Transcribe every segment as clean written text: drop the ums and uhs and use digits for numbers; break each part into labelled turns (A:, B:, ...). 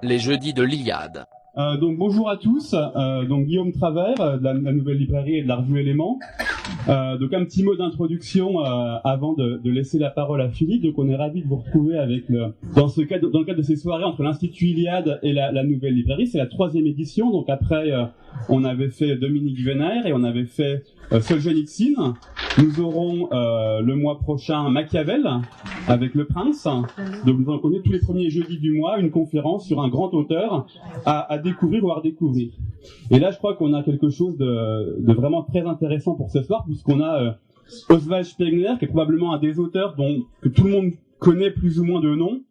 A: Les jeudis de l'Iliade.
B: Donc bonjour à tous, donc Guillaume Travers de la nouvelle librairie et de la revue Éléments. Donc un petit mot d'introduction avant de laisser la parole à Philippe. Donc on est ravis de vous retrouver avec dans le cadre de ces soirées entre l'Institut Iliade et la nouvelle librairie. C'est la 3e édition, donc après on avait fait Dominique Vénère et on avait fait Solzhenitsyn. Nous aurons le mois prochain Machiavel avec Le Prince. Donc nous allons connaître tous les premiers jeudis du mois une conférence sur un grand auteur à découvrir ou à redécouvrir. Et là je crois qu'on a quelque chose de vraiment très intéressant pour ce soir, puisqu'on a Oswald Spengler, qui est probablement un des auteurs que tout le monde connaît plus ou moins de nom,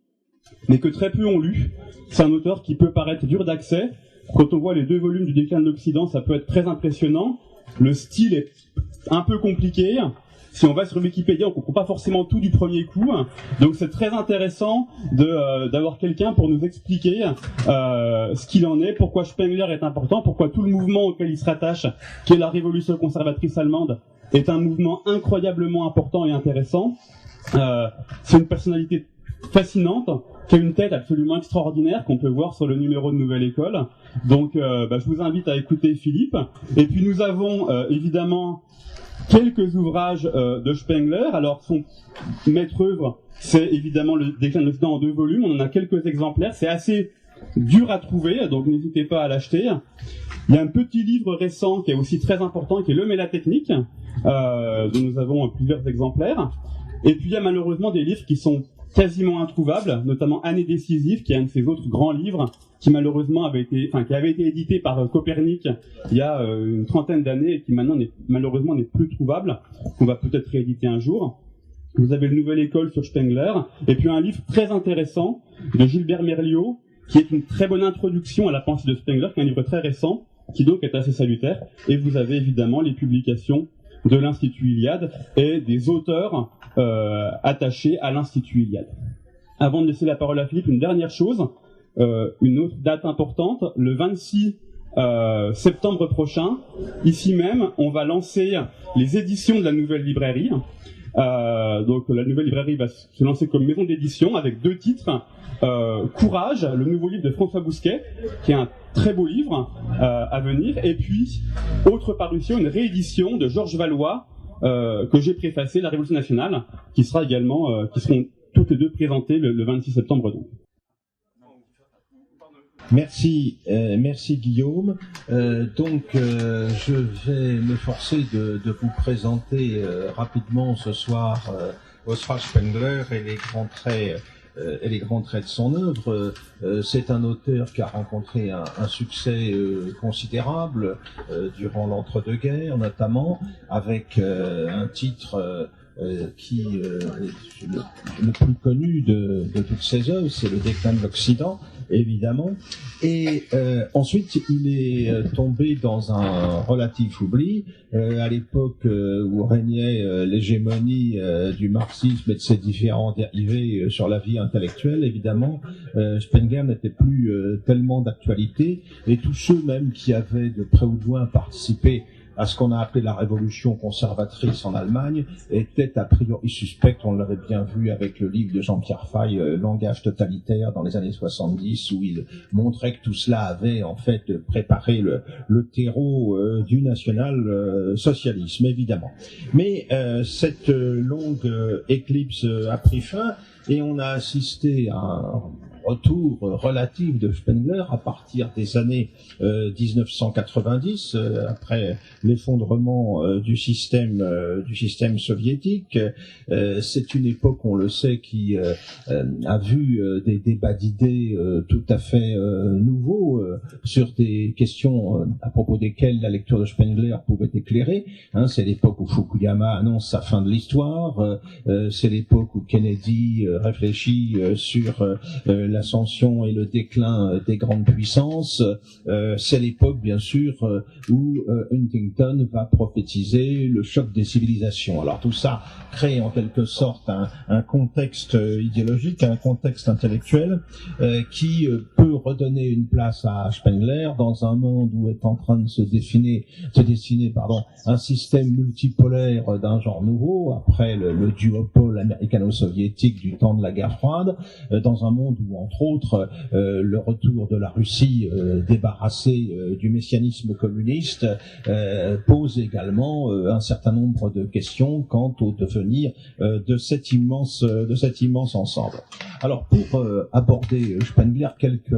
B: mais que très peu ont lu. C'est un auteur qui peut paraître dur d'accès. Quand on voit les 2 volumes du Déclin de l'Occident, ça peut être très impressionnant. Le style est un peu compliqué. Si on va sur Wikipédia, on comprend pas forcément tout du premier coup. Donc c'est très intéressant d'avoir quelqu'un pour nous expliquer ce qu'il en est, pourquoi Spengler est important, pourquoi tout le mouvement auquel il se rattache, qui est la révolution conservatrice allemande, est un mouvement incroyablement important et intéressant. C'est une personnalité fascinante, qui a une tête absolument extraordinaire qu'on peut voir sur le numéro de Nouvelle École. Donc je vous invite à écouter Philippe. Et puis nous avons évidemment quelques ouvrages de Spengler. Alors son maître-œuvre, c'est évidemment le Déclin de l'Occident en 2 volumes. On en a quelques exemplaires. C'est assez dur à trouver, donc n'hésitez pas à l'acheter. Il y a un petit livre récent qui est aussi très important, qui est Le Mélatechnique, dont nous avons plusieurs exemplaires. Et puis il y a malheureusement des livres qui sont quasiment introuvables, notamment Année décisive, qui est un de ses autres grands livres, qui malheureusement avait été édité par Copernic il y a une 30aine d'années et qui maintenant malheureusement n'est plus trouvable, qu'on va peut-être rééditer un jour. Vous avez le Nouvelle École sur Spengler, et puis un livre très intéressant de Gilbert Merliot, qui est une très bonne introduction à la pensée de Spengler, qui est un livre très récent, qui donc est assez salutaire. Et vous avez évidemment les publications de l'Institut Iliade et des auteurs attachés à l'Institut Iliade. Avant de laisser la parole à Philippe, une dernière chose, une autre date importante, le 26 septembre prochain, ici même, on va lancer les éditions de la nouvelle librairie. Donc la nouvelle librairie va se lancer comme maison d'édition avec 2 titres. Courage, le nouveau livre de François Bousquet, qui est un très beau livre à venir, et puis autre parution, une réédition de Georges Valois que j'ai préfacé, La Révolution nationale, qui sera également, qui seront toutes les 2 présentées le 26 septembre donc.
C: Merci Guillaume. Je vais m'efforcer de vous présenter rapidement ce soir Oswald Spengler et les grands traits de son œuvre. C'est un auteur qui a rencontré un succès considérable durant l'entre-deux-guerres, notamment avec un titre qui est le plus connu de toutes ses œuvres, c'est Le Déclin de l'Occident, évidemment. Et ensuite, il est tombé dans un relatif oubli à l'époque où régnait l'hégémonie du marxisme et de ses différents dérivés sur la vie intellectuelle. Évidemment, Spengler n'était plus tellement d'actualité, et tous ceux même qui avaient de près ou de loin participé à ce qu'on a appelé la révolution conservatrice en Allemagne était a priori suspecte. On l'avait bien vu avec le livre de Jean-Pierre Faye, Langage totalitaire, dans les années 70, où il montrait que tout cela avait en fait préparé le terreau du national-socialisme, évidemment. Mais cette longue éclipse a pris fin, et on a assisté à un retour relatif de Spengler à partir des années 1990, après l'effondrement du système soviétique. C'est une époque, on le sait, qui a vu des débats d'idées tout à fait nouveaux sur des questions à propos desquelles la lecture de Spengler pouvait éclairer. C'est l'époque où Fukuyama annonce sa fin de l'histoire, c'est l'époque où Kennedy réfléchit sur l'ascension et le déclin des grandes puissances. C'est l'époque, bien sûr, où Huntington va prophétiser le choc des civilisations. Alors tout ça crée en quelque sorte un contexte idéologique, un contexte intellectuel qui peut redonner une place à Spengler dans un monde où est en train de se dessiner un système multipolaire d'un genre nouveau, après le duopole américano-soviétique du temps de la guerre froide, dans un monde où, entre autres, le retour de la Russie débarrassée du messianisme communiste pose également un certain nombre de questions quant au devenir de cet immense ensemble. Alors, pour aborder Spengler, quelques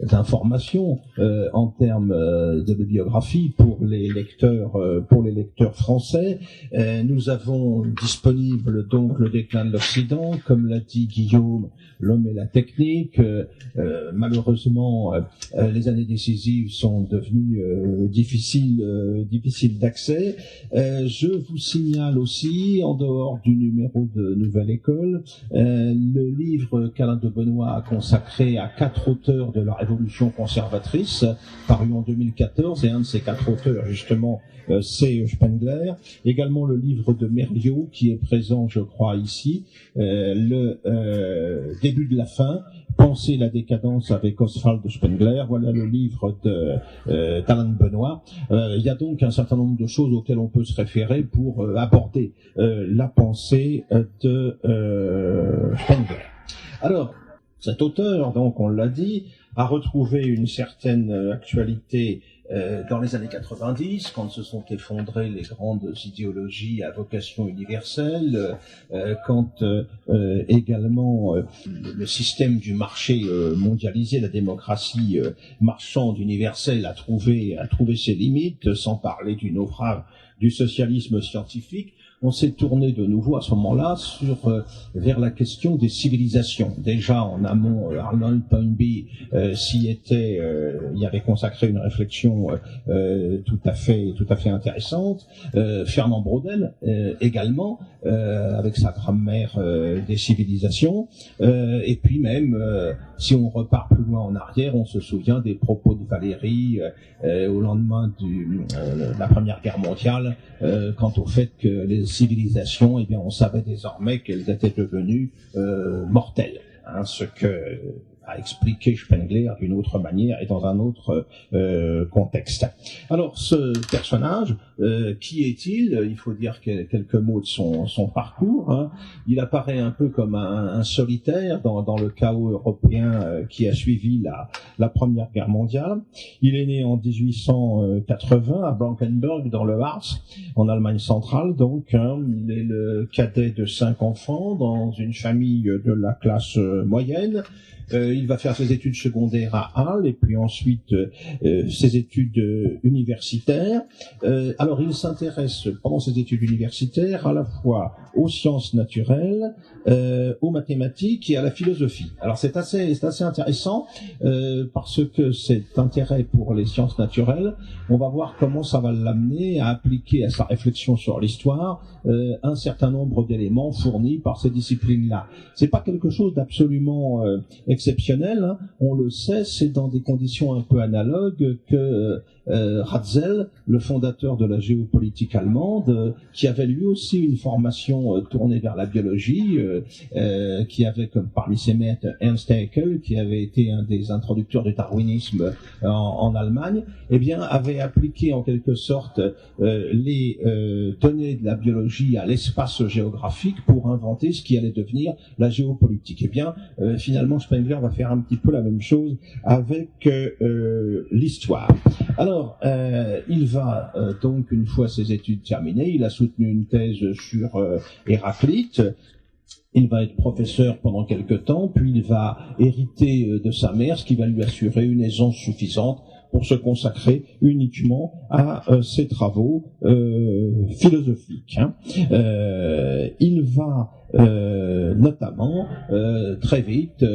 C: d'informations en termes de bibliographie pour les lecteurs français. Nous avons disponible donc Le déclin de l'Occident, comme l'a dit Guillaume, L'homme et la technique. Malheureusement, les années décisives sont devenues difficiles d'accès. Je vous signale aussi, en dehors du numéro de Nouvelle École, le livre qu'Alain de Benoît a consacré à 4 auteurs de la Révolution conservatrice, paru en 2014, et un de ces 4 auteurs, justement, c'est Spengler. Également le livre de Merliot, qui est présent, je crois, ici, le début de la fin, Penser la décadence avec Oswald Spengler. Voilà le livre d'Alain de Benoît. Il y a donc un certain nombre de choses auxquelles on peut se référer pour aborder la pensée de Spengler. Alors, cet auteur, donc on l'a dit, a retrouvé une certaine actualité dans les années 90, quand se sont effondrées les grandes idéologies à vocation universelle, quand également le système du marché mondialisé, la démocratie marchande universelle a trouvé ses limites, sans parler du naufrage du socialisme scientifique. On s'est tourné de nouveau à ce moment-là vers la question des civilisations. Déjà en amont, Arnold Toynbee y avait consacré une réflexion tout à fait intéressante. Fernand Braudel également, avec sa grammaire des civilisations. Et puis même, si on repart plus loin en arrière, on se souvient des propos de Valéry au lendemain de la Première Guerre mondiale, quant au fait que les civilisations, eh bien, on savait désormais qu'elles étaient devenues mortelles, ce que a expliqué Spengler d'une autre manière et dans un autre contexte. Alors, ce personnage, qui est-il? Il faut dire quelques mots de son parcours. Il apparaît un peu comme un solitaire dans le chaos européen qui a suivi la Première Guerre mondiale. Il est né en 1880 à Blankenberg, dans le Harz, en Allemagne centrale. Donc, il est le cadet de 5 enfants dans une famille de la classe moyenne. Il va faire ses études secondaires à Halle et puis ensuite ses études universitaires. Alors il s'intéresse pendant ses études universitaires à la fois aux sciences naturelles, aux mathématiques et à la philosophie. Alors c'est assez intéressant parce que cet intérêt pour les sciences naturelles, on va voir comment ça va l'amener à appliquer à sa réflexion sur l'histoire un certain nombre d'éléments fournis par ces disciplines-là. C'est pas quelque chose d'absolument exceptionnel, on le sait, c'est dans des conditions un peu analogues que Ratzel, le fondateur de la géopolitique allemande, qui avait lui aussi une formation tournée vers la biologie, qui avait comme parmi ses maîtres Ernst Haeckel, qui avait été un des introducteurs du darwinisme en Allemagne, eh bien avait appliqué en quelque sorte les données de la biologie à l'espace géographique pour inventer ce qui allait devenir la géopolitique. Eh bien, finalement, Spengler va faire un petit peu la même chose avec l'histoire. Alors, il va donc, une fois ses études terminées, il a soutenu une thèse sur Héraclite. Il va être professeur pendant quelque temps, puis il va hériter de sa mère, ce qui va lui assurer une aisance suffisante pour se consacrer uniquement à ses travaux philosophiques. Il va notamment très vite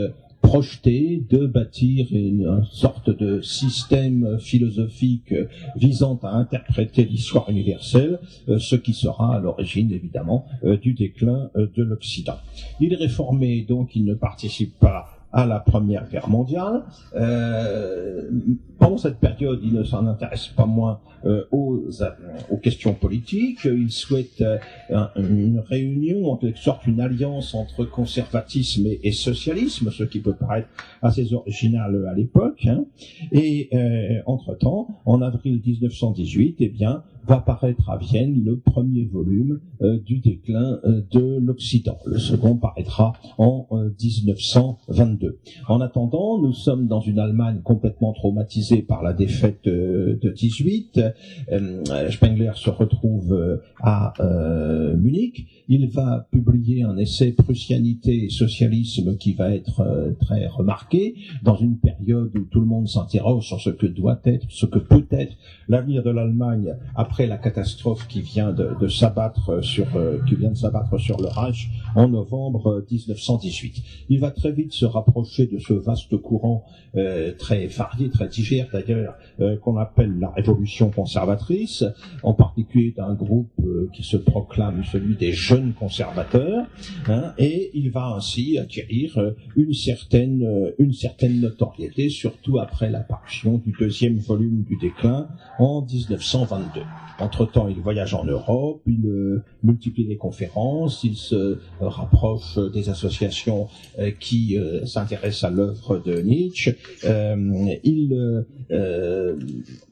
C: projeter de bâtir une sorte de système philosophique visant à interpréter l'histoire universelle, ce qui sera à l'origine évidemment du déclin de l'Occident. Il est réformé, donc il ne participe pas à la Première Guerre mondiale. Pendant cette période, il ne s'en intéresse pas moins aux questions politiques. Il souhaite une réunion, en quelque sorte une alliance entre conservatisme et socialisme, ce qui peut paraître assez original à l'époque. Et entre-temps, en avril 1918, eh bien, va paraître à Vienne le premier volume du déclin de l'Occident. Le second paraîtra en 1922. En attendant, nous sommes dans une Allemagne complètement traumatisée par la défaite de 18. Spengler se retrouve à Munich. Il va publier un essai Prussianité et socialisme qui va être très remarqué dans une période où tout le monde s'interroge sur ce que doit être, ce que peut être l'avenir de l'Allemagne après la catastrophe qui vient de s'abattre sur le Reich en novembre 1918. Il va très vite se rapprocher de ce vaste courant très varié, très divers d'ailleurs, qu'on appelle la révolution conservatrice, en particulier d'un groupe qui se proclame celui des jeunes conservateurs, et il va ainsi acquérir une certaine notoriété, surtout après l'apparition du deuxième volume du déclin en 1922. Entre-temps, il voyage en Europe, il multiplie les conférences, il se rapproche des associations qui s'intéressent à l'œuvre de Nietzsche.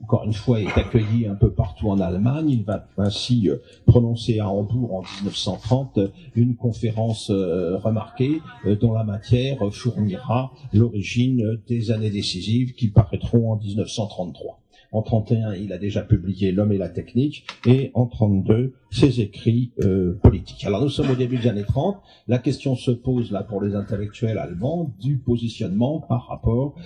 C: Encore une fois, est accueilli un peu partout en Allemagne. Il va ainsi prononcer à Hambourg en 1930 une conférence remarquée dont la matière fournira l'origine des années décisives qui paraîtront en 1933. En 31, il a déjà publié L'homme et la technique, et en 32, ses écrits politiques. Alors nous sommes au début des années 30. La question se pose là pour les intellectuels allemands du positionnement par rapport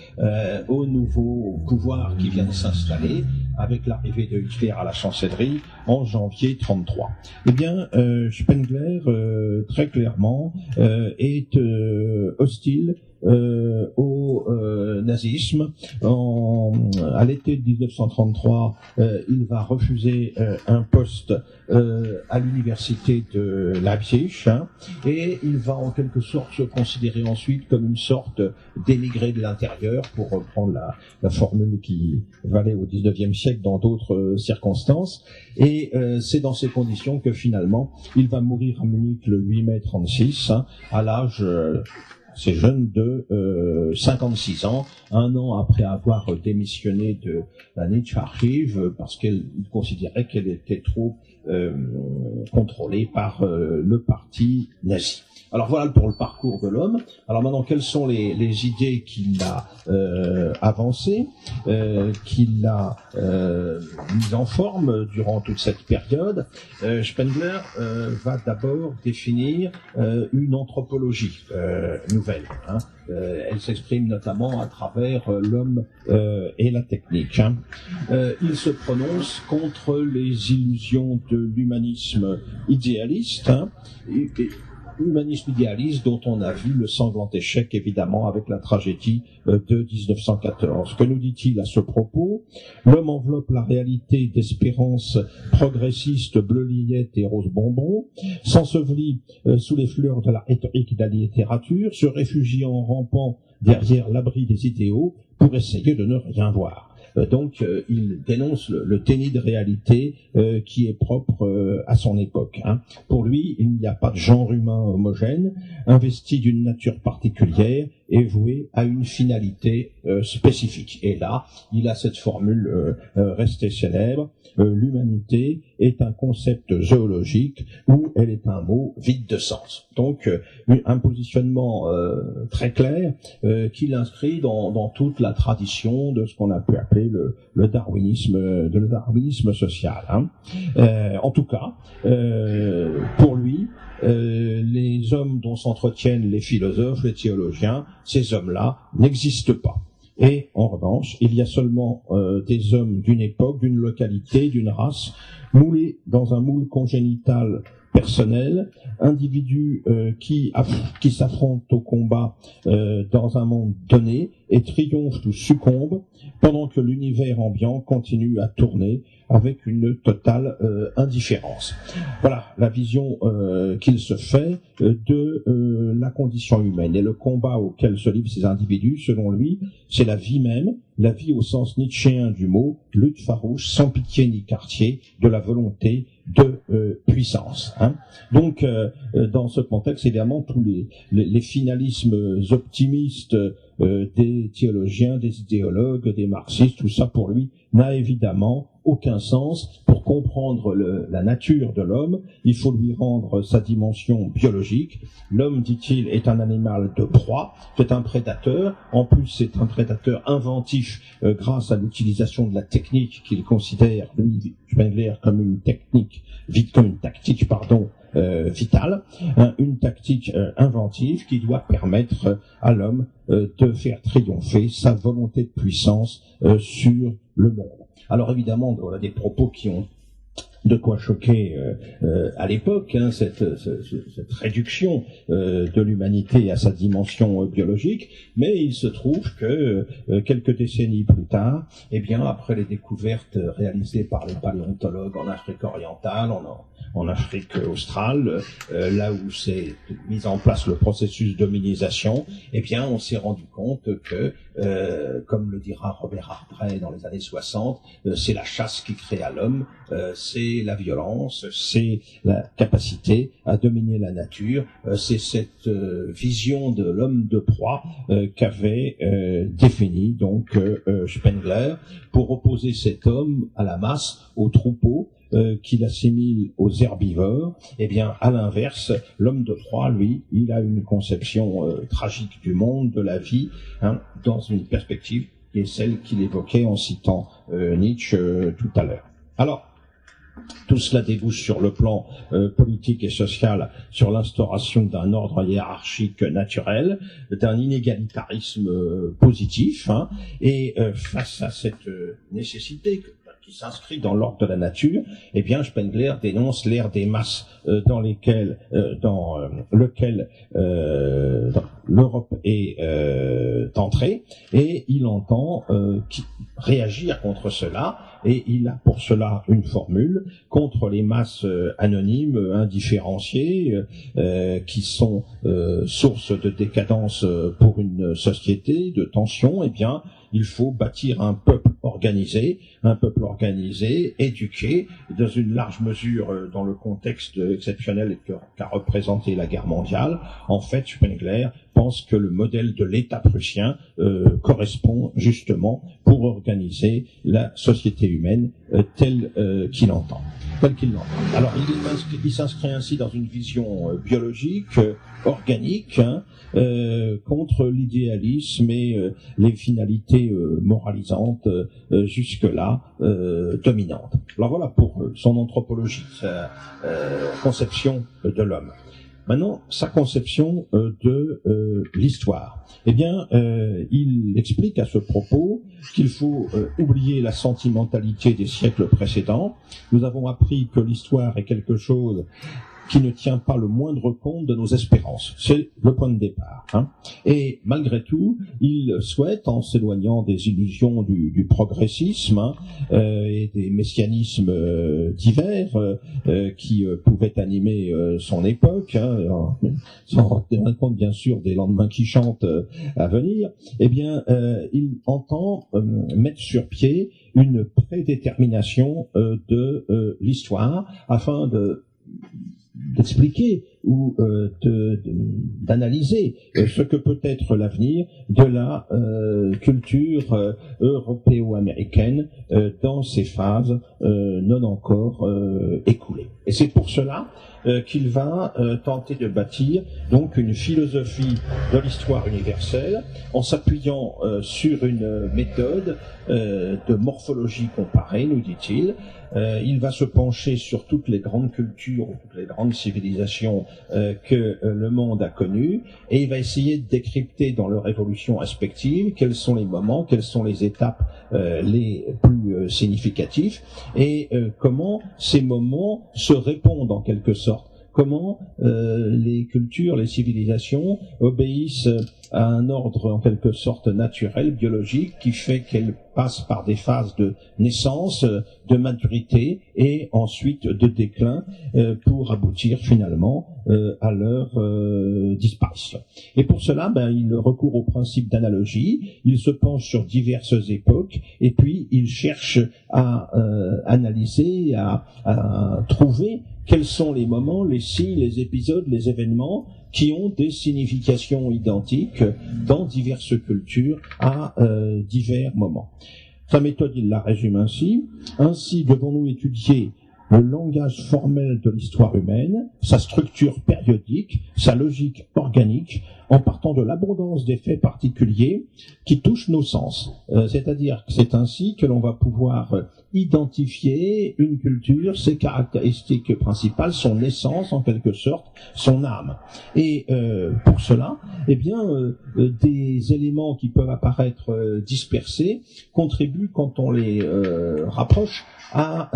C: au nouveau pouvoir qui vient de s'installer avec l'arrivée de Hitler à la chancellerie en janvier 33. Eh bien, Spengler, très clairement, est hostile au nazisme. À l'été de 1933, il va refuser un poste à l'université de Leipzig, et il va en quelque sorte se considérer ensuite comme une sorte d'émigré de l'intérieur, pour reprendre la formule qui valait au XIXe siècle dans d'autres circonstances. Et c'est dans ces conditions que finalement il va mourir à Munich le 8 mai 36, à l'âge c'est jeune de 56 ans, un an après avoir démissionné de la Nietzsche Archive parce qu'elle considérait qu'elle était trop contrôlée par le parti nazi. Alors voilà pour le parcours de l'homme. Alors maintenant, quelles sont les idées qu'il a avancées, qu'il a mises en forme durant toute cette période? Spengler va d'abord définir une anthropologie nouvelle. Elle s'exprime notamment à travers l'homme et la technique. Il se prononce contre les illusions de l'humanisme idéaliste, humanisme idéaliste dont on a vu le sanglant échec évidemment avec la tragédie de 1914. Que nous dit-il à ce propos? L'homme enveloppe la réalité d'espérances progressistes bleu lillette et rose bonbon, s'ensevelit sous les fleurs de la rhétorique et de la littérature, se réfugie en rampant derrière l'abri des idéaux pour essayer de ne rien voir. Donc, il dénonce le déni de réalité qui est propre à son époque. Pour lui, il n'y a pas de genre humain homogène, investi d'une nature particulière et voué à une finalité spécifique. Et là, il a cette formule restée célèbre: l'humanité est un concept zoologique ou elle est un mot vide de sens. Donc, un positionnement très clair qu'il inscrit dans toute la tradition de ce qu'on a pu appeler le darwinisme social. En tout cas, pour lui, les hommes dont s'entretiennent les philosophes, les théologiens, ces hommes-là n'existent pas. Et en revanche, il y a seulement des hommes d'une époque, d'une localité, d'une race, moulés dans un moule congénital personnel, individus qui s'affrontent au combat dans un monde donné et triomphent ou succombent pendant que l'univers ambiant continue à tourner avec une totale indifférence. Voilà la vision qu'il se fait de la condition humaine. Et le combat auquel se livrent ces individus, selon lui, c'est la vie même, la vie au sens nietzschéen du mot, lutte farouche, sans pitié ni quartier, de la volonté de puissance. Hein. Donc, dans ce contexte, évidemment, tous les finalismes optimistes des théologiens, des idéologues, des marxistes, tout ça pour lui n'a évidemment aucun sens. Pour comprendre la nature de l'homme, il faut lui rendre sa dimension biologique. L'homme, dit-il, est un animal de proie, c'est un prédateur. En plus, c'est un prédateur inventif grâce à l'utilisation de la technique qu'il considère, lui, Spengler, comme une tactique vitale, une tactique inventive qui doit permettre à l'homme de faire triompher sa volonté de puissance sur le monde. Alors évidemment, voilà des propos qui ont de quoi choquer à l'époque, hein, cette réduction de l'humanité à sa dimension biologique, mais il se trouve que quelques décennies plus tard, eh bien après les découvertes réalisées par les paléontologues en Afrique orientale, en Afrique australe, là où s'est mis en place le processus d'hominisation, eh bien on s'est rendu compte que, comme le dira Robert Ardrey dans les années 60, c'est la chasse qui créa l'homme, c'est la violence, c'est la capacité à dominer la nature, c'est cette vision de l'homme de proie qu'avait défini donc Spengler pour opposer cet homme à la masse, au troupeau, qu'il assimile aux herbivores. Eh bien, à l'inverse, l'homme de proie, lui, il a une conception tragique du monde, de la vie, hein, dans une perspective qui est celle qu'il évoquait en citant Nietzsche tout à l'heure. Alors, tout cela débouche sur le plan politique et social sur l'instauration d'un ordre hiérarchique naturel, d'un inégalitarisme positif, hein, et face à cette nécessité qui s'inscrit dans l'ordre de la nature, eh bien Spengler dénonce l'ère des masses dans lequel l'Europe est entrée, et il entend réagir contre cela, et il a pour cela une formule contre les masses anonymes, indifférenciées, qui sont source de décadence pour une société, de tension. Eh bien, il faut bâtir un peuple organisé, éduqué, dans une large mesure dans le contexte exceptionnel qu'a représenté la guerre mondiale. En fait, Spengler pense que le modèle de l'État prussien correspond justement pour organiser la société humaine telle qu'il l'entend. Alors, il s'inscrit ainsi dans une vision biologique, organique, hein, contre l'idéalisme et les finalités moralisantes jusque-là dominantes. Alors voilà pour son anthropologie, sa conception de l'homme. Maintenant, sa conception de l'histoire. Eh bien, il explique à ce propos qu'il faut oublier la sentimentalité des siècles précédents. Nous avons appris que l'histoire est quelque chose qui ne tient pas le moindre compte de nos espérances. C'est le point de départ. Hein. Et malgré tout, il souhaite, en s'éloignant des illusions du progressisme et des messianismes divers qui pouvaient animer son époque, hein, sans tenir compte bien sûr des lendemains qui chantent à venir, eh bien, il entend mettre sur pied une prédétermination de l'histoire afin d'expliquer ou d'analyser ce que peut être l'avenir de la culture européo-américaine dans ces phases non encore écoulées. Et c'est pour cela qu'il va tenter de bâtir donc une philosophie de l'histoire universelle en s'appuyant sur une méthode de morphologie comparée, nous dit-il. Il va se pencher sur toutes les grandes cultures, toutes les grandes civilisations que le monde a connues, et il va essayer de décrypter dans leur évolution respective quels sont les moments, quelles sont les étapes les plus significatifs, et comment ces moments se répondent en quelque sorte, comment les cultures, les civilisations obéissent à un ordre en quelque sorte naturel, biologique, qui fait qu'elles passent par des phases de naissance, de maturité et ensuite de déclin pour aboutir finalement à leur disparition. Et pour cela, il recourt au principe d'analogie, il se penche sur diverses époques et puis il cherche à analyser, à trouver quels sont les moments, les signes, les épisodes, les événements qui ont des significations identiques dans diverses cultures à divers moments. Sa méthode, il la résume ainsi. Ainsi, devons-nous étudier le langage formel de l'histoire humaine, sa structure périodique, sa logique organique, en partant de l'abondance des faits particuliers qui touchent nos sens. C'est-à-dire que c'est ainsi que l'on va pouvoir identifier une culture, ses caractéristiques principales, son essence en quelque sorte, son âme. Et pour cela, des éléments qui peuvent apparaître dispersés contribuent, quand on les rapproche, à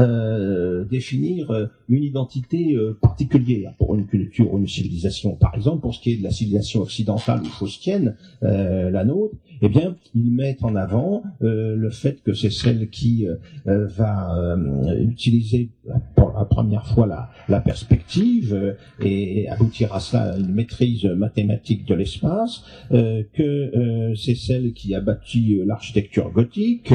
C: définir une identité particulière pour une culture ou une civilisation. Par exemple, pour ce qui est de la civilisation occidentale ou faustienne, la nôtre, ils mettent en avant le fait que c'est celle qui va utiliser pour la première fois la perspective et aboutir à cela à une maîtrise mathématique de l'espace, que c'est celle qui a bâti l'architecture gothique,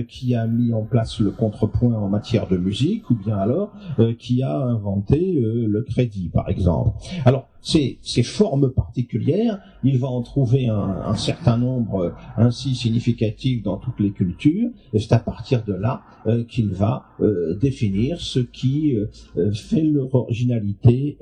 C: qui a mis en place le contrepoint en matière de musique, ou bien alors qui a inventé le crédit, par exemple. Alors, ces formes particulières, il va en trouver un certain nombre ainsi significatif dans toutes les cultures, et c'est à partir de là qu'il va définir ce qui fait leur originalité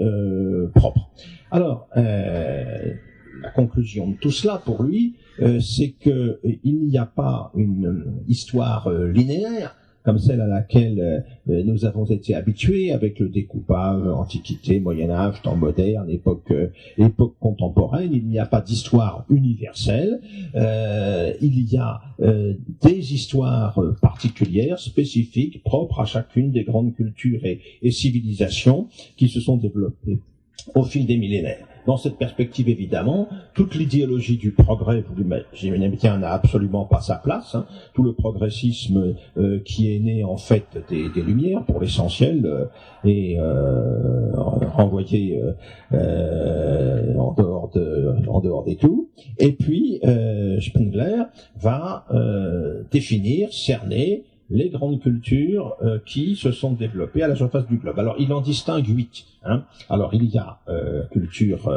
C: propre. Alors, la conclusion de tout cela pour lui, c'est que il n'y a pas une histoire linéaire comme celle à laquelle nous avons été habitués, avec le découpage Antiquité, Moyen-Âge, temps moderne, époque contemporaine. Il n'y a pas d'histoire universelle. Il y a des histoires particulières, spécifiques, propres à chacune des grandes cultures et civilisations qui se sont développées au fil des millénaires. Dans cette perspective, évidemment, toute l'idéologie du progrès, vous l'imaginez bien, n'a absolument pas sa place. Tout le progressisme qui est né en fait des Lumières, pour l'essentiel, est renvoyé en dehors des clous. Et puis, Spengler va définir, cerner les grandes cultures qui se sont développées à la surface du globe. Alors, il en distingue 8. Alors, il y a culture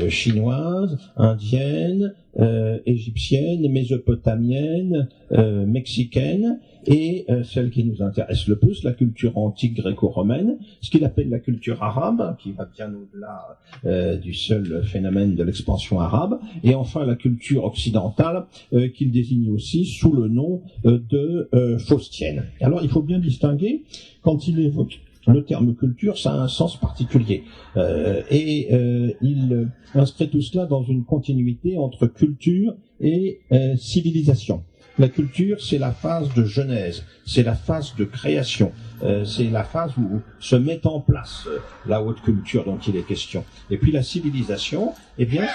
C: chinoise, indienne, égyptienne, mésopotamienne, mexicaine, et celle qui nous intéresse le plus, la culture antique gréco-romaine, ce qu'il appelle la culture arabe, qui va bien au-delà du seul phénomène de l'expansion arabe, et enfin la culture occidentale, qu'il désigne aussi sous le nom de faustienne. Alors il faut bien distinguer, quand il évoque le terme culture, ça a un sens particulier. Il inscrit tout cela dans une continuité entre culture et civilisation. La culture, c'est la phase de genèse, c'est la phase de création, c'est la phase où se met en place la haute culture dont il est question. Et puis la civilisation,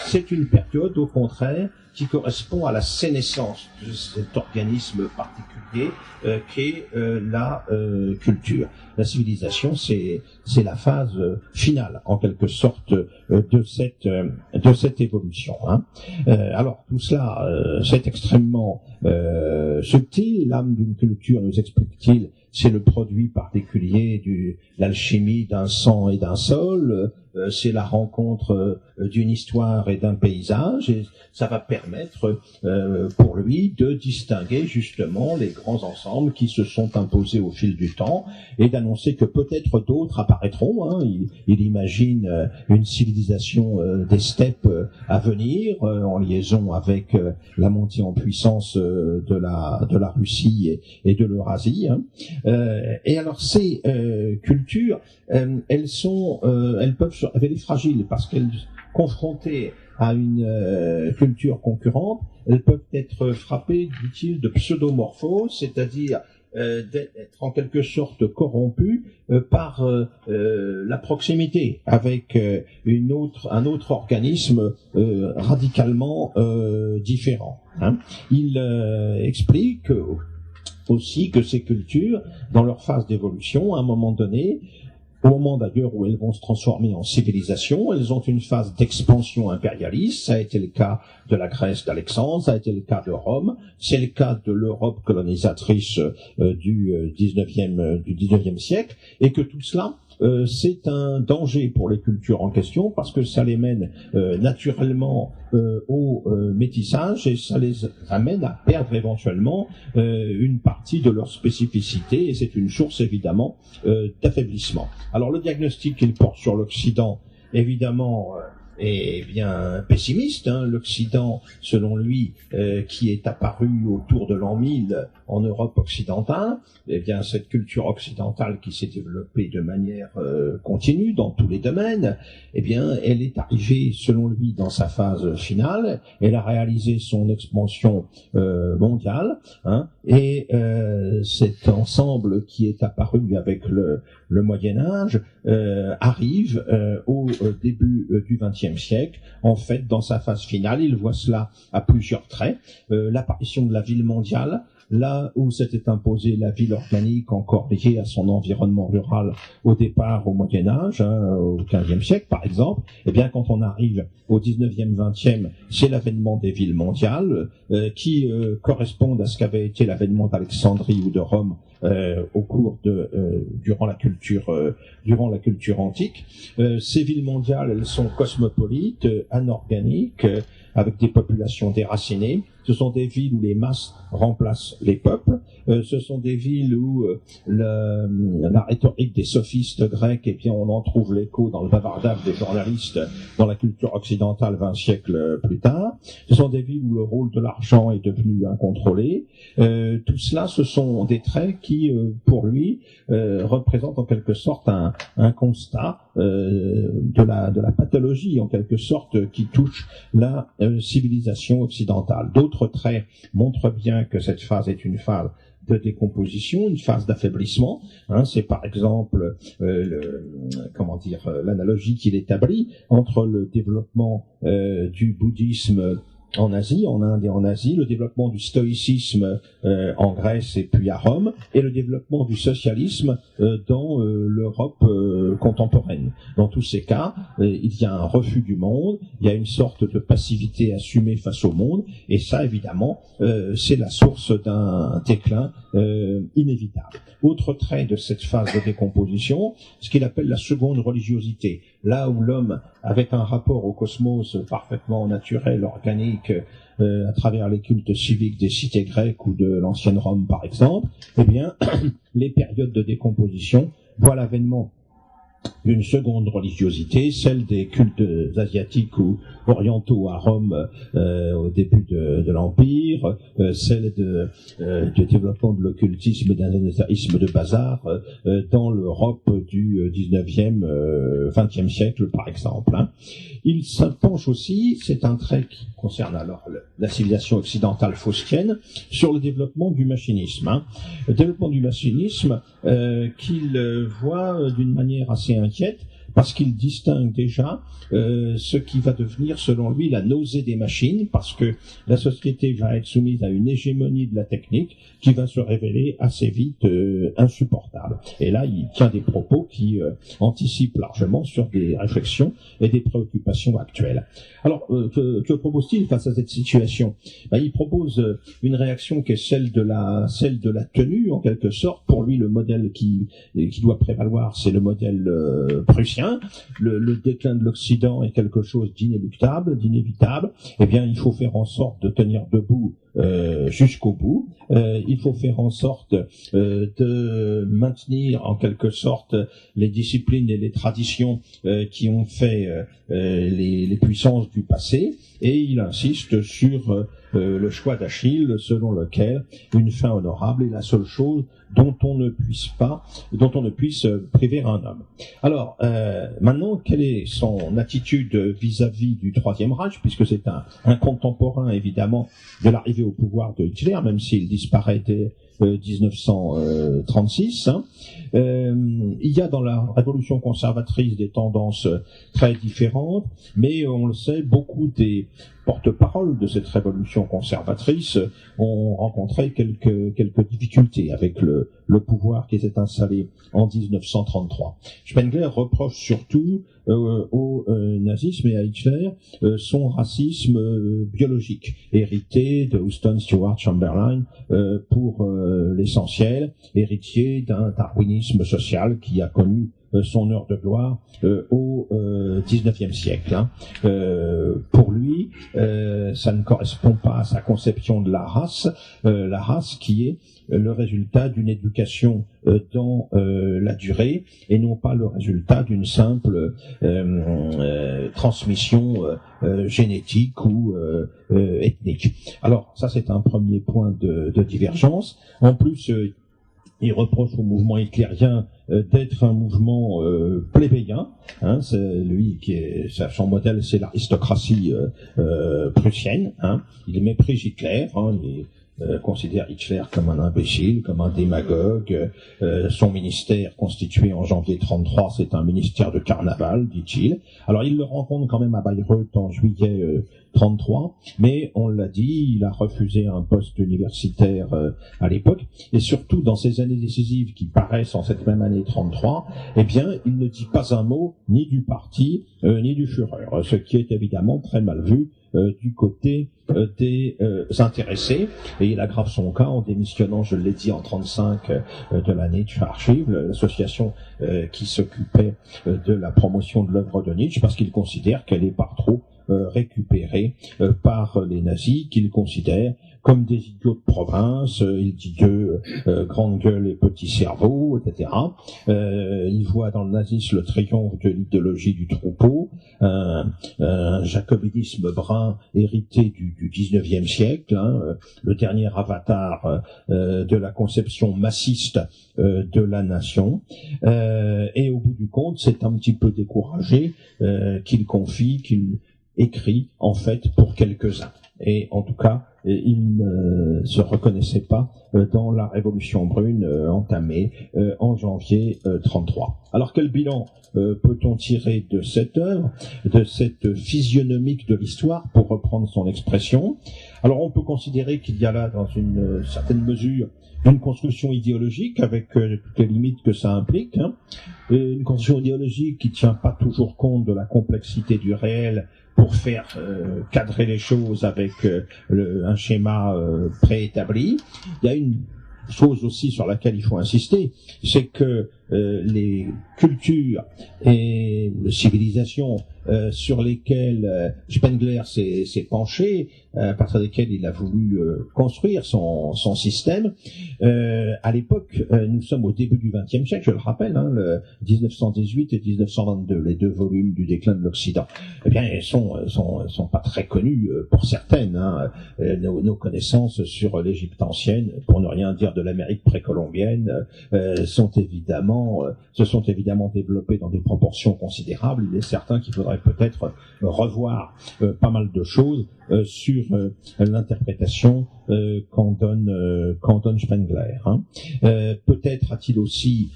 C: c'est une période, au contraire, qui correspond à la sénescence de cet organisme particulier qu'est la culture. La civilisation, c'est la phase finale, en quelque sorte, de cette évolution. Alors tout cela, c'est extrêmement subtil. L'âme d'une culture, nous explique-t-il, c'est le produit particulier de l'alchimie d'un sang et d'un sol, c'est la rencontre d'une histoire et d'un paysage, et ça va permettre pour lui de distinguer justement les grands ensembles qui se sont imposés au fil du temps, et d'annoncer que peut-être d'autres apparaîtront. Il imagine une civilisation des steppes à venir, en liaison avec la montée en puissance de la Russie et de l'Eurasie. Et alors ces cultures, elles peuvent se révéler fragiles parce qu'elles, confrontées à une culture concurrente, elles peuvent être frappées, dit-il, de pseudomorphose, c'est-à-dire d'être en quelque sorte corrompu par la proximité avec un autre organisme radicalement différent. Il explique aussi que ces cultures, dans leur phase d'évolution, à un moment donné, au moment d'ailleurs où elles vont se transformer en civilisation, elles ont une phase d'expansion impérialiste. Ça a été le cas de la Grèce d'Alexandre, ça a été le cas de Rome, c'est le cas de l'Europe colonisatrice du 19e siècle, et que tout cela c'est un danger pour les cultures en question parce que ça les mène naturellement au métissage et ça les amène à perdre éventuellement une partie de leur spécificité et c'est une source évidemment d'affaiblissement. Alors le diagnostic qu'il porte sur l'Occident, évidemment, est bien pessimiste. L'Occident, selon lui, qui est apparu autour de l'an 1000 en Europe occidentale, eh bien cette culture occidentale qui s'est développée de manière continue dans tous les domaines, eh bien elle est arrivée, selon lui, dans sa phase finale. Elle a réalisé son expansion mondiale, et cet ensemble qui est apparu avec le Moyen Âge arrive au début du XXe siècle. En fait, dans sa phase finale, il voit cela à plusieurs traits. L'apparition de la ville mondiale, là où s'était imposée la ville organique encore liée à son environnement rural au départ au Moyen Âge, au XVe siècle par exemple, eh bien quand on arrive au XIXe, XXe, c'est l'avènement des villes mondiales qui correspondent à ce qu'avait été l'avènement d'Alexandrie ou de Rome au cours durant la culture antique. Ces villes mondiales, elles sont cosmopolites, anorganiques, avec des populations déracinées. Ce sont des villes où les masses remplacent les peuples. Ce sont des villes où la rhétorique des sophistes grecs, et bien on en trouve l'écho dans le bavardage des journalistes dans la culture occidentale 20 siècles plus tard. Ce sont des villes où le rôle de l'argent est devenu incontrôlé. Tout cela, ce sont des traits qui, pour lui, représentent en quelque sorte un constat de la pathologie, en quelque sorte, qui touche la civilisation occidentale. D'autres traits montrent bien que cette phase est une phase de décomposition, une phase d'affaiblissement. C'est par exemple l'analogie qu'il établit entre le développement du bouddhisme en Asie, en Inde et en Asie, le développement du stoïcisme en Grèce et puis à Rome, et le développement du socialisme dans l'Europe contemporaine. Dans tous ces cas, il y a un refus du monde, il y a une sorte de passivité assumée face au monde, et ça, évidemment, c'est la source d'un déclin inévitable. Autre trait de cette phase de décomposition, ce qu'il appelle la seconde religiosité. Là où l'homme, avec un rapport au cosmos parfaitement naturel, organique, à travers les cultes civiques des cités grecques ou de l'ancienne Rome par exemple, eh bien, les périodes de décomposition voient l'avènement d'une seconde religiosité, celle des cultes asiatiques ou orientaux à Rome au début de l'Empire, celle du développement de l'occultisme et d'un ésotérisme de bazar dans l'Europe du 19e, 20e siècle par exemple. Il se penche aussi, c'est un trait qui concerne alors la civilisation occidentale faustienne, sur le développement du machinisme. Le développement du machinisme qu'il voit d'une manière assez inquiète, parce qu'il distingue déjà ce qui va devenir, selon lui, la nausée des machines, parce que la société va être soumise à une hégémonie de la technique qui va se révéler assez vite insupportable. Et là, il tient des propos qui anticipent largement sur des réflexions et des préoccupations actuelles. Alors, que propose-t-il face à cette situation? Il propose une réaction qui est celle de la tenue, en quelque sorte. Pour lui, le modèle qui doit prévaloir, c'est le modèle prussien. Le déclin de l'Occident est quelque chose d'inéluctable, d'inévitable. Eh bien, il faut faire en sorte de tenir debout jusqu'au bout. Il faut faire en sorte de maintenir en quelque sorte les disciplines et les traditions qui ont fait les puissances du passé, et il insiste sur le choix d'Achille selon lequel une fin honorable est la seule chose dont on ne puisse priver un homme. Alors, maintenant, quelle est son attitude vis-à-vis du Troisième Reich, puisque c'est un contemporain, évidemment, de l'arrivée au pouvoir de Hitler, même s'il disparaît dès 1936. Il y a dans la révolution conservatrice des tendances très différentes, mais on le sait, beaucoup des porte-parole de cette révolution conservatrice ont rencontré quelques difficultés avec le pouvoir qui s'est installé en 1933. Spengler reproche surtout au nazisme et à Hitler son racisme biologique, hérité de Houston Stewart Chamberlain pour l'essentiel, héritier d'un darwinisme social qui a connu son heure de gloire au XIXe siècle. Pour lui, ça ne correspond pas à sa conception de la race qui est le résultat d'une éducation dans la durée et non pas le résultat d'une simple transmission génétique ou ethnique. Alors ça c'est un premier point de divergence. En plus, il reproche au mouvement hitlérien d'être un mouvement plébéien. C'est lui qui est son modèle, c'est l'aristocratie prussienne. Il méprise Hitler. Il considère Hitler comme un imbécile, comme un démagogue. Son ministère, constitué en janvier 1933, c'est un ministère de carnaval, dit-il. Alors il le rencontre quand même à Bayreuth en juillet 1933, mais on l'a dit, il a refusé un poste universitaire à l'époque, et surtout dans ces années décisives qui paraissent en cette même année 1933, eh bien, il ne dit pas un mot ni du parti, ni du Führer, ce qui est évidemment très mal vu du côté des intéressés, et il aggrave son cas en démissionnant, je l'ai dit, en 1935 de la Nietzsche Archive, l'association qui s'occupait de la promotion de l'œuvre de Nietzsche, parce qu'il considère qu'elle est par trop récupérée par les nazis, qu'il considère comme des idiots de province. Il dit d'eux grande gueule et petit cerveau, etc. Il voit dans le nazisme le triomphe de l'idéologie du troupeau, un jacobinisme brun hérité du 19e siècle, le dernier avatar de la conception massiste de la nation. Et au bout du compte, c'est un petit peu découragé qu'il écrit en fait pour quelques-uns. Et en tout cas, il ne se reconnaissait pas dans la Révolution brune entamée en janvier 1933. Alors quel bilan peut-on tirer de cette œuvre, de cette physionomique de l'histoire, pour reprendre son expression? Alors on peut considérer qu'il y a là, dans une certaine mesure, une construction idéologique avec toutes les limites que ça implique, une construction idéologique qui ne tient pas toujours compte de la complexité du réel pour faire cadrer les choses avec un schéma préétabli. Il y a une chose aussi sur laquelle il faut insister, c'est que les cultures et les civilisations sur lesquelles Spengler s'est penché, à partir desquelles il a voulu construire son système. À l'époque, nous sommes au début du XXe siècle, je le rappelle, le 1918 et 1922, les deux volumes du déclin de l'Occident. Eh bien, elles sont pas très connues pour certaines. Nos connaissances sur l'Égypte ancienne, pour ne rien dire de l'Amérique précolombienne, se sont évidemment développées dans des proportions considérables. Il est certain qu'il faudrait peut-être revoir pas mal de choses sur l'interprétation qu'en donne Spengler. Peut-être a-t-il aussi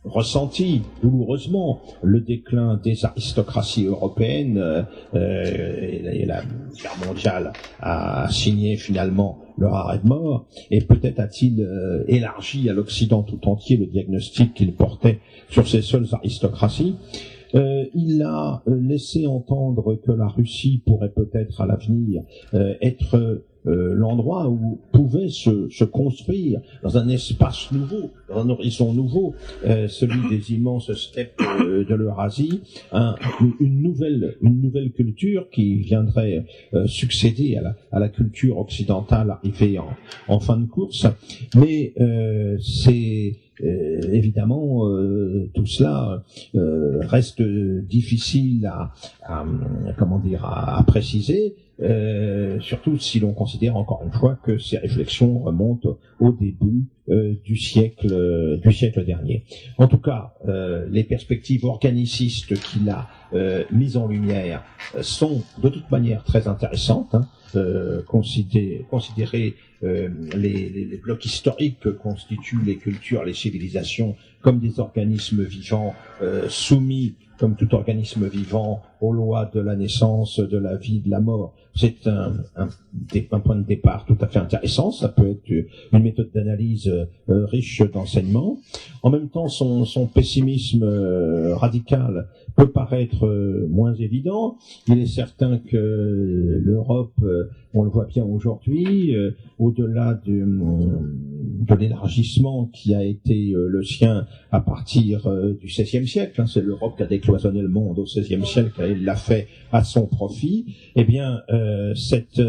C: ressenti douloureusement le déclin des aristocraties européennes, et la guerre mondiale a signé finalement leur arrêt de mort, et peut-être a-t-il élargi à l'Occident tout entier le diagnostic qu'il portait sur ces seules aristocraties. Il a laissé entendre que la Russie pourrait peut-être à l'avenir être l'endroit où pouvait se construire dans un espace nouveau, dans un horizon nouveau, celui des immenses steppes de l'Eurasie, une nouvelle culture qui viendrait succéder à la culture occidentale arrivée en fin de course. Mais c'est évidemment, tout cela reste difficile à préciser, surtout si l'on considère encore une fois que ces réflexions remontent au début du siècle dernier. En tout cas, les perspectives organicistes qu'il a mises en lumière sont de toute manière très intéressantes. Considérer les blocs historiques que constituent les cultures, les civilisations, comme des organismes vivants soumis, comme tout organisme vivant, aux lois de la naissance, de la vie, de la mort. C'est un point de départ tout à fait intéressant. Ça peut être une méthode d'analyse riche d'enseignements. En même temps, son pessimisme radical peut paraître moins évident. Il est certain que l'Europe, on le voit bien aujourd'hui, au-delà de l'élargissement qui a été le sien à partir du XVIe siècle, c'est l'Europe qui a décloisonné le monde au XVIe siècle, et il l'a fait à son profit. Eh bien, cette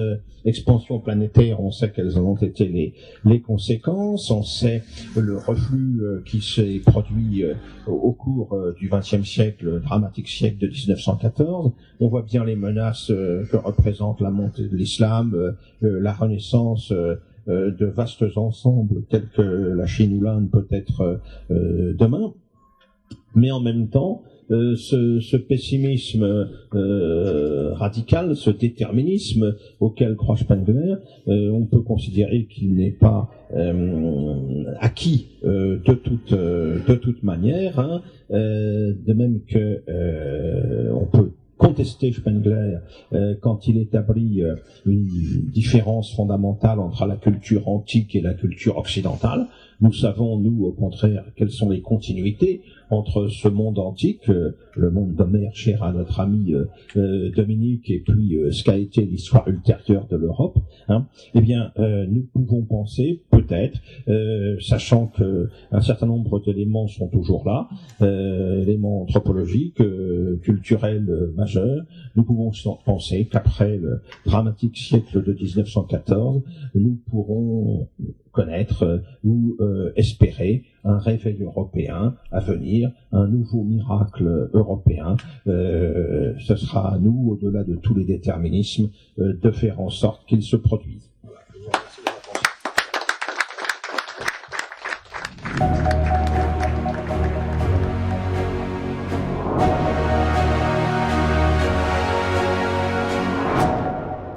C: expansion planétaire, on sait quelles en ont été les conséquences, on sait le reflux qui s'est produit au cours du XXe siècle, le dramatique siècle de 1914. On voit bien les menaces que représente la montée de l'islam, la renaissance de vastes ensembles tels que la Chine ou l'Inde peut-être demain. Mais en même temps, ce pessimisme radical, ce déterminisme auquel croit Spengler, on peut considérer qu'il n'est pas acquis de toute manière, de même que on peut contester Spengler quand il établit une différence fondamentale entre la culture antique et la culture occidentale. Nous savons, nous, au contraire, quelles sont les continuités entre ce monde antique, le monde d'Homère cher à notre ami Dominique, et puis ce qu'a été l'histoire ultérieure de l'Europe. Eh bien, nous pouvons penser, peut-être, sachant que un certain nombre d'éléments sont toujours là, éléments anthropologiques, culturels majeurs, nous pouvons penser qu'après le dramatique siècle de 1914, nous pourrons connaître ou espérer un réveil européen à venir, un nouveau miracle européen. Ce sera à nous, au-delà de tous les déterminismes, de faire en sorte qu'il se produise. Voilà.